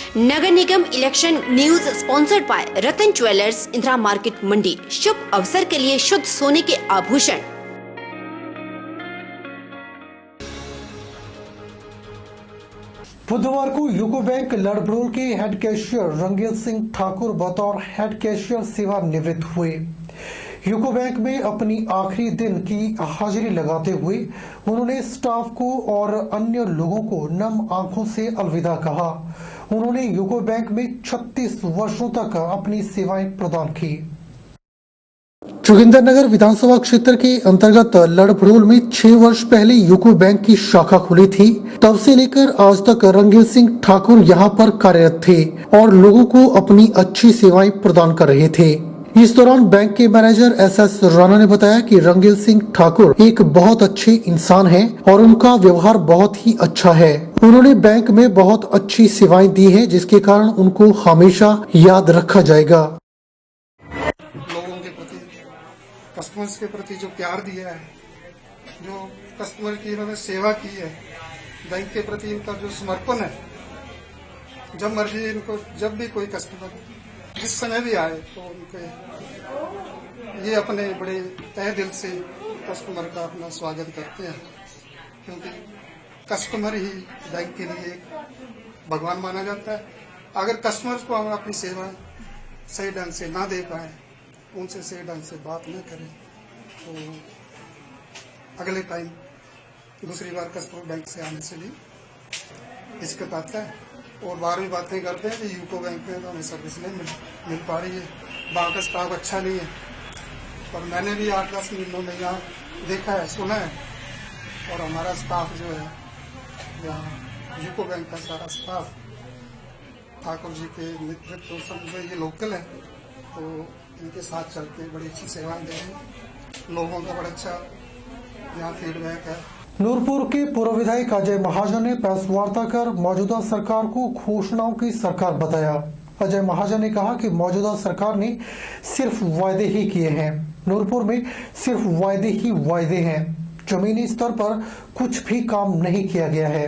नगर निगम election news sponsored by Ratan jewellers, Indira market मंडी। शुभ अवसर के लिए शुद्ध सोने के आभूषण। बुधवार को यूको बैंक लड़भड़ोल के हेड कैशियर रंगील सिंह ठाकुर बतौर हेड कैशियर सेवानिवृत्त हुए। यूको बैंक में अपनी आखिरी दिन की हाजिरी लगाते हुए उन्होंने स्टाफ को और अन्य लोगों को नम आंखों से अलविदा कहा। उन्होंने यूको बैंक में 36 वर्षों तक अपनी सेवाएं प्रदान की। जोगिंदरनगर विधानसभा क्षेत्र के अंतर्गत लड़भड़ोल में 6 वर्ष पहले यूको बैंक की शाखा खुली थी। तब से लेकर आज तक रंगील सिंह ठाकुर यहां पर कार्यरत थे और लोगों को अपनी अच्छी सेवाएं प्रदान कर रहे थे। इस दौरान बैंक के मैनेजर एस राणा ने बताया कि रंगील सिंह ठाकुर एक बहुत अच्छे इंसान हैं और उनका व्यवहार बहुत ही अच्छा है। उन्होंने बैंक में बहुत अच्छी सेवाएं दी हैं, जिसके कारण उनको हमेशा याद रखा जाएगा। लोगों के प्रति, कस्टमर्स के प्रति जो प्यार दिया है, जो कस्टमर की इन्होंने सेवा की है, बैंक के प्रति इनका जो समर्पण है, जब मर्जी इनको, जब भी कोई कस्टमर जिस समय भी आए तो उनके ये अपने बड़े तहे दिल से कस्टमर का अपना स्वागत करते हैं, क्योंकि कस्टमर ही बैंक के लिए एक भगवान माना जाता है। अगर कस्टमर्स को हम अपनी सेवा सही ढंग से ना दे पाए, उनसे सही ढंग से बात न करें, तो अगले टाइम दूसरी बार कस्टमर बैंक से आने से भी दिक्कत आता है और बार भी बातें करते हैं कि यूको बैंक में तो हमें सर्विस नहीं मिल पा रही है, वहाँ का स्टाफ अच्छा नहीं है। पर मैंने भी 8-10 महीनों में यहाँ देखा है, सुना है, और हमारा स्टाफ जो है यहाँ यूको बैंक का सारा स्टाफ ठाकुर जी के नेतृत्व समझे ये लोकल है, तो इनके साथ चल के बड़ी अच्छी सेवाएं दे रहे हैं। लोगों का बड़ा अच्छा यहाँ फीडबैक है। नूरपुर के पूर्व विधायक अजय महाजन ने प्रेस वार्ता कर मौजूदा सरकार को घोषणाओं की सरकार बताया। अजय महाजन ने कहा कि मौजूदा सरकार ने सिर्फ वायदे ही किए हैं। नूरपुर में सिर्फ वायदे ही वायदे हैं, जमीनी स्तर पर कुछ भी काम नहीं किया गया है।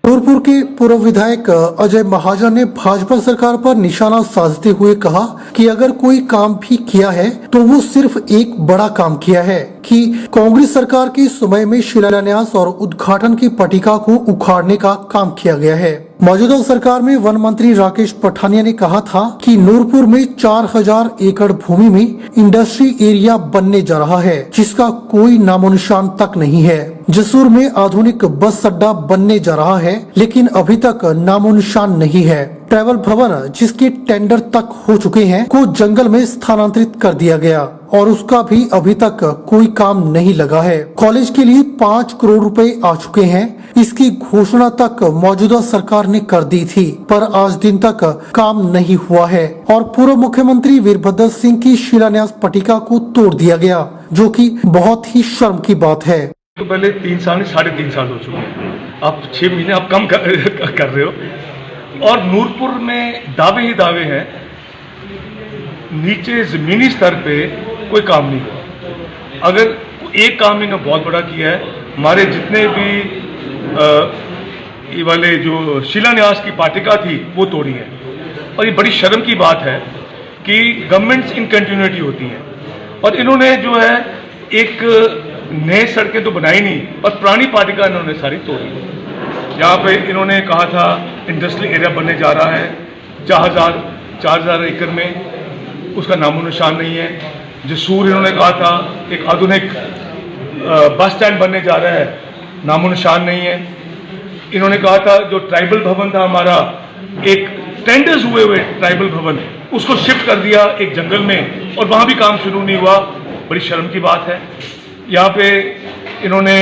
नूरपुर के पूर्व विधायक अजय महाजन ने भाजपा सरकार पर निशाना साधते हुए कहा कि अगर कोई काम भी किया है तो वो सिर्फ एक बड़ा काम किया है कि कांग्रेस सरकार के समय में शिलान्यास और उद्घाटन की पट्टिका को उखाड़ने का काम किया गया है। मौजूदा सरकार में वन मंत्री राकेश पठानिया ने कहा था कि नूरपुर में 4000 एकड़ भूमि में इंडस्ट्री एरिया बनने जा रहा है, जिसका कोई नामोनिशान तक नहीं है। जसूर में आधुनिक बस अड्डा बनने जा रहा है, लेकिन अभी तक नामोनिशान नहीं है। ट्रैवल भवन जिसके टेंडर तक हो चुके हैं को जंगल में स्थानांतरित कर दिया गया और उसका भी अभी तक कोई काम नहीं लगा है। कॉलेज के लिए 5 करोड़ रुपए आ चुके हैं। इसकी घोषणा तक मौजूदा सरकार ने कर दी थी, पर आज दिन तक काम नहीं हुआ है और पूर्व मुख्यमंत्री वीरभद्र सिंह की शिलान्यास पट्टिका को तोड़ दिया गया, जो कि बहुत ही शर्म की बात है। तो पहले 3 साल 3.5 साल हो चुके हैं, आप 6 महीने आप कम कर रहे हो और नूरपुर में दावे ही दावे हैं। नीचे जमीनी स्तर पे कोई काम नहीं हुआ। अगर एक काम इन्होंने बहुत बड़ा किया है, हमारे जितने भी ये वाले जो शिलान्यास की पाटिका थी वो तोड़ी है। और ये बड़ी शर्म की बात है कि गवर्नमेंट्स इन कंटिन्यूटी होती हैं और इन्होंने जो है एक नए सड़कें तो बनाई नहीं और पुरानी पाटिका इन्होंने सारी तोड़ी। यहाँ पे इन्होंने कहा था इंडस्ट्रियल एरिया बनने जा रहा है 4000 एकड़ में, उसका नामो निशान नहीं है। जसूर इन्होंने कहा था एक आधुनिक बस स्टैंड बनने जा रहा है, नामो निशान नहीं है। इन्होंने कहा था जो ट्राइबल भवन था हमारा, एक टेंडर्स हुए ट्राइबल भवन, उसको शिफ्ट कर दिया एक जंगल में और वहाँ भी काम शुरू नहीं हुआ। बड़ी शर्म की बात है। यहाँ पे इन्होंने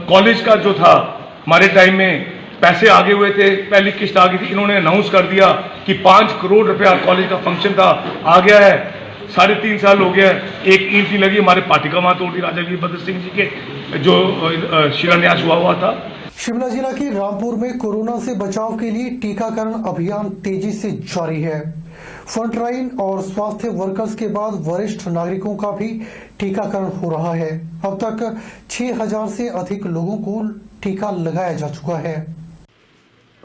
कॉलेज का जो था, हमारे टाइम में पैसे आगे हुए थे, पहली किस्त आ गई थी, इन्होंने अनाउंस कर दिया कि 5 करोड़ रुपया कॉलेज का फंक्शन था, आ गया है। 3.5 साल हो गया, एक ईंट नहीं लगी। हमारे पाटिका वहाँ तोड़ दी राजा वीरभद्र सिंह जी के जो शिलान्यास हुआ था। शिमला जिला के रामपुर में कोरोना से बचाव के लिए टीकाकरण अभियान तेजी से जारी है। फ्रंटलाइन और स्वास्थ्य वर्कर्स के बाद वरिष्ठ नागरिकों का भी टीकाकरण हो रहा है। अब तक 6000 से अधिक लोगों को टीका लगाया जा चुका है।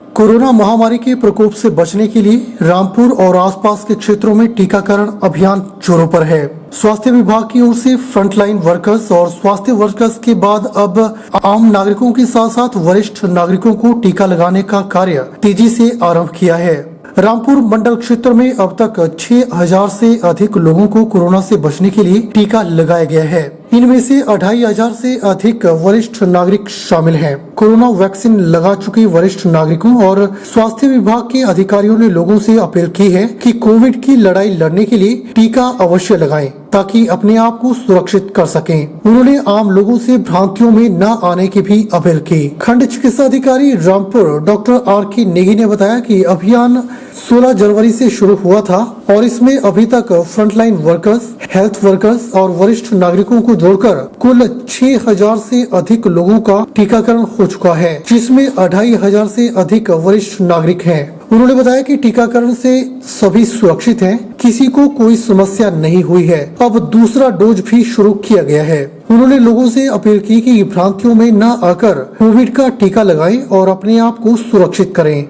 कोरोना महामारी के प्रकोप से बचने के लिए रामपुर और आसपास के क्षेत्रों में टीकाकरण अभियान जोरों पर है। स्वास्थ्य विभाग की ओर से फ्रंटलाइन वर्कर्स और स्वास्थ्य वर्कर्स के बाद अब आम नागरिकों के साथ साथ वरिष्ठ नागरिकों को टीका लगाने का कार्य तेजी से आरंभ किया है। रामपुर मंडल क्षेत्र में अब तक 6000 से अधिक लोगों को कोरोना से बचने के लिए टीका लगाया गया है। इनमें से 2500 से अधिक वरिष्ठ नागरिक शामिल हैं। कोरोना वैक्सीन लगा चुके वरिष्ठ नागरिकों और स्वास्थ्य विभाग के अधिकारियों ने लोगों से अपील की है कि कोविड की लड़ाई लड़ने के लिए टीका अवश्य लगाएं ताकि अपने आप को सुरक्षित कर सकें। उन्होंने आम लोगों से भ्रांतियों में न आने की भी अपील की। खंड चिकित्सा अधिकारी रामपुर डॉक्टर R.K. नेगी ने बताया कि अभियान 16 जनवरी से शुरू हुआ था और इसमें अभी तक फ्रंटलाइन वर्कर्स, हेल्थ वर्कर्स और वरिष्ठ नागरिकों को जोड़कर कुल 6000 से अधिक लोगों का टीकाकरण हो चुका है, जिसमें 2500 से अधिक वरिष्ठ नागरिक हैं। उन्होंने बताया कि टीकाकरण से सभी सुरक्षित हैं, किसी को कोई समस्या नहीं हुई है। अब दूसरा डोज भी शुरू किया गया है। उन्होंने लोगों से अपील की कि भ्रांतियों में न आकर कोविड का टीका लगाएं और अपने आप को सुरक्षित करें।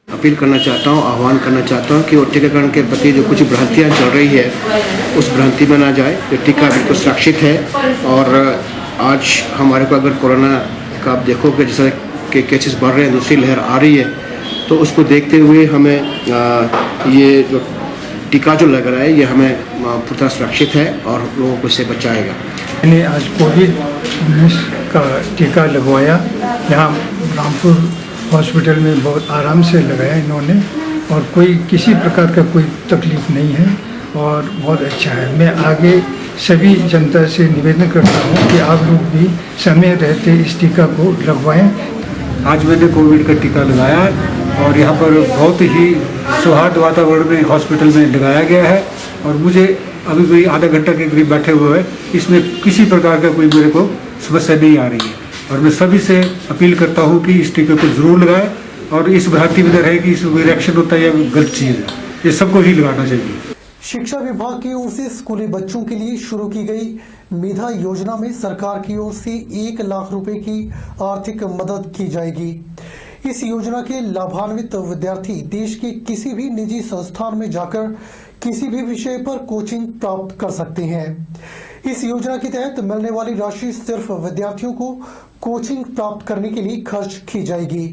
अपील करना चाहता हूँ, आह्वान करना चाहता हूँ कि वो टीकाकरण के प्रति जो कुछ भ्रांतियाँ चल रही है उस भ्रांति में ना जाए। ये टीका बिल्कुल सुरक्षित है और आज हमारे को अगर कोरोना का आप देखोगे जैसा कि केसेस बढ़ रहे हैं, दूसरी लहर आ रही है, तो उसको देखते हुए हमें ये जो टीका जो लग रहा है ये हमें पूरा सुरक्षित है और लोगों को इससे बचाएगा। मैंने आज कोविड-19 का टीका लगवाया। यहाँ रामपुर हॉस्पिटल में बहुत आराम से लगाया इन्होंने और कोई किसी प्रकार का कोई तकलीफ नहीं है और बहुत अच्छा है। मैं आगे सभी जनता से निवेदन करता हूँ कि आप लोग भी समय रहते इस टीका को लगवाएं। आज मैंने कोविड का टीका लगाया और यहाँ पर बहुत ही सौहार्द वातावरण में हॉस्पिटल में लगाया गया है और मुझे अभी भी आधा घंटा के करीब बैठे हुए हैं, इसमें किसी प्रकार का कोई मेरे को समस्या नहीं आ रही है और मैं सभी से अपील करता हूँ कि इस टीके को जरूर लगाएं और इस भ्रांति में न रहे कि इसमें रिएक्शन होता है या गलत चीज़ है, ये सबको ही लगाना चाहिए। शिक्षा विभाग की ओर से स्कूली बच्चों के लिए शुरू की गई मेधा योजना में सरकार की ओर से 1 लाख रुपए की आर्थिक मदद की जाएगी। इस योजना के लाभान्वित विद्यार्थी देश के किसी भी निजी संस्थान में जाकर किसी भी विषय पर कोचिंग प्राप्त कर सकते हैं। इस योजना के तहत मिलने वाली राशि सिर्फ विद्यार्थियों को कोचिंग प्राप्त करने के लिए खर्च की जाएगी।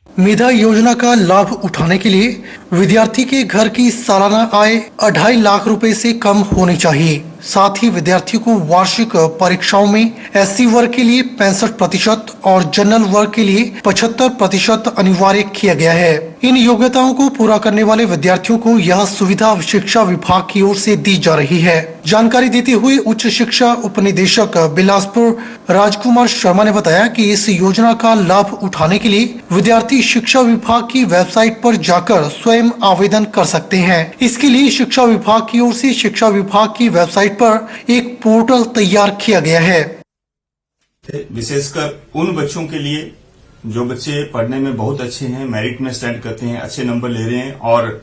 मेधा योजना का लाभ उठाने के लिए विद्यार्थी के घर की सालाना आय 2.5 लाख रुपए से कम होनी चाहिए। साथ ही विद्यार्थियों को वार्षिक परीक्षाओं में SC वर्ग के लिए 65% और जनरल वर्ग के लिए 75% अनिवार्य किया गया है। इन योग्यताओं को पूरा करने वाले विद्यार्थियों को यह सुविधा शिक्षा विभाग की ओर से दी जा रही है। जानकारी देते हुए उच्च शिक्षा उपनिदेशक बिलासपुर राजकुमार शर्मा ने बताया कि इस योजना का लाभ उठाने के लिए विद्यार्थी शिक्षा विभाग की वेबसाइट पर जाकर स्वयं आवेदन कर सकते हैं। इसके लिए शिक्षा विभाग की ओर से शिक्षा विभाग की वेबसाइट पर एक पोर्टल तैयार किया गया है। विशेषकर उन बच्चों के लिए जो बच्चे पढ़ने में बहुत अच्छे हैं, मेरिट में स्टैंड करते हैं, अच्छे नंबर ले रहे हैं और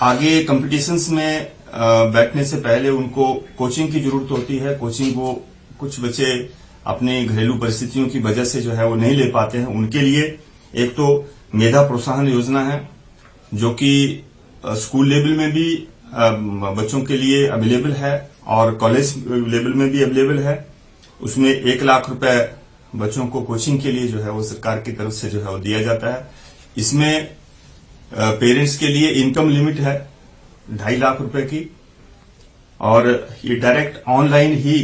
आगे कॉम्पिटिशन्स में बैठने से पहले उनको कोचिंग की जरूरत होती है। कोचिंग को कुछ बच्चे अपने घरेलू परिस्थितियों की वजह से जो है वो नहीं ले पाते हैं। उनके लिए एक तो मेधा प्रोत्साहन योजना है जो कि स्कूल लेवल में भी बच्चों के लिए अवेलेबल है और कॉलेज लेवल में भी अवेलेबल है। उसमें 1 लाख रुपए बच्चों को कोचिंग के लिए जो है वो सरकार की तरफ से जो है वो दिया जाता है। इसमें पेरेंट्स के लिए इनकम लिमिट है 2.5 लाख रुपए की और ये डायरेक्ट ऑनलाइन ही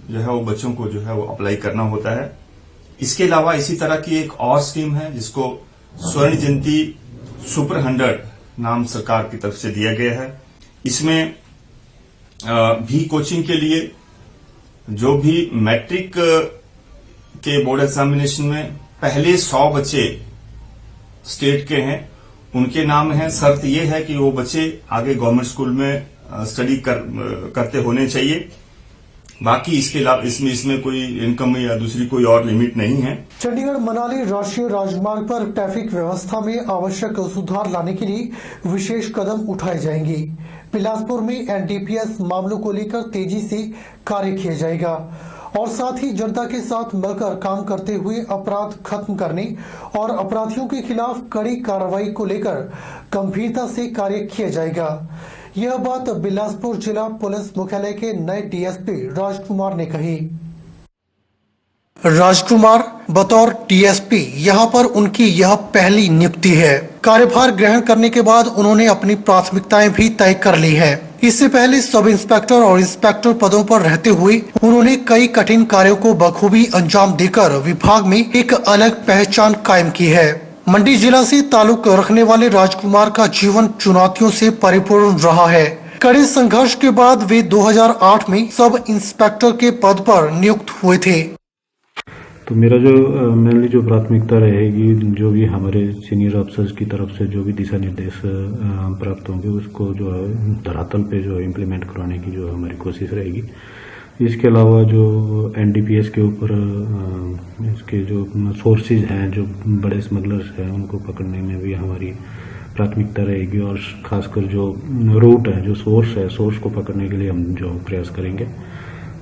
जो है वो बच्चों को जो है वो अप्लाई करना होता है। इसके अलावा इसी तरह की एक और स्कीम है जिसको स्वर्ण जयंती सुपर 100 नाम सरकार की तरफ से दिया गया है। इसमें भी कोचिंग के लिए जो भी मैट्रिक के बोर्ड एग्जामिनेशन में पहले 100 बच्चे स्टेट के हैं उनके नाम है। शर्त यह है कि वो बच्चे आगे गवर्नमेंट स्कूल में स्टडी करते होने चाहिए। बाकी इसके अलावा इसमें कोई इनकम या दूसरी कोई और लिमिट नहीं है। चंडीगढ़ मनाली राष्ट्रीय राजमार्ग पर ट्रैफिक व्यवस्था में आवश्यक सुधार लाने के लिए विशेष कदम उठाए जाएंगे। बिलासपुर में NDPS मामलों को लेकर तेजी से कार्य किया जाएगा और साथ ही जनता के साथ मिलकर काम करते हुए अपराध खत्म करने और अपराधियों के खिलाफ कड़ी कार्रवाई को लेकर गंभीरता से कार्य किया जाएगा। यह बात बिलासपुर जिला पुलिस मुख्यालय के नए डीएसपी राजकुमार ने कही। राजकुमार बतौर डीएसपी यहां पर उनकी यह पहली नियुक्ति है। कार्यभार ग्रहण करने के बाद उन्होंने अपनी प्राथमिकताएं भी तय कर ली है। इससे पहले सब इंस्पेक्टर और इंस्पेक्टर पदों पर रहते हुए उन्होंने कई कठिन कार्यों को बखूबी अंजाम देकर विभाग में एक अलग पहचान कायम की है। मंडी जिला से ताल्लुक रखने वाले राजकुमार का जीवन चुनौतियों से परिपूर्ण रहा है। कड़े संघर्ष के बाद वे 2008 में सब इंस्पेक्टर के पद पर नियुक्त हुए थे। तो मेरा जो मेनली जो प्राथमिकता रहेगी, जो भी हमारे सीनियर अफसर्स की तरफ से जो भी दिशा निर्देश प्राप्त होंगे उसको जो है धरातल पे जो इम्प्लीमेंट करवाने की जो हमारी कोशिश रहेगी। इसके अलावा जो एनडीपीएस के ऊपर इसके जो सोर्सेज हैं, जो बड़े स्मगलर्स हैं, उनको पकड़ने में भी हमारी प्राथमिकता रहेगी और खासकर जो रूट है, जो सोर्स है, सोर्स को पकड़ने के लिए हम जो प्रयास करेंगे।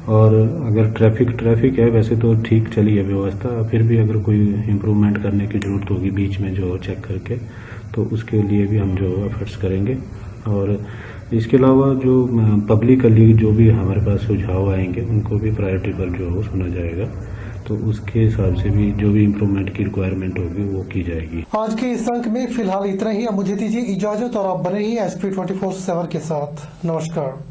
और अगर ट्रैफिक है, वैसे तो ठीक चली है व्यवस्था, फिर भी अगर कोई इम्प्रूवमेंट करने की जरूरत होगी बीच में जो चेक करके, तो उसके लिए भी हम जो एफर्ट्स करेंगे। और इसके अलावा जो पब्लिकली जो भी हमारे पास सुझाव आएंगे उनको भी प्रायोरिटी पर जो हो सुना जाएगा, तो उसके हिसाब से भी जो भी इम्प्रूवमेंट की रिक्वायरमेंट होगी वो की जाएगी। आज के इस अंक में फिलहाल इतना ही। अब मुझे दीजिए इजाजत और आप बने रहिए SP 24/7 के साथ। नमस्कार।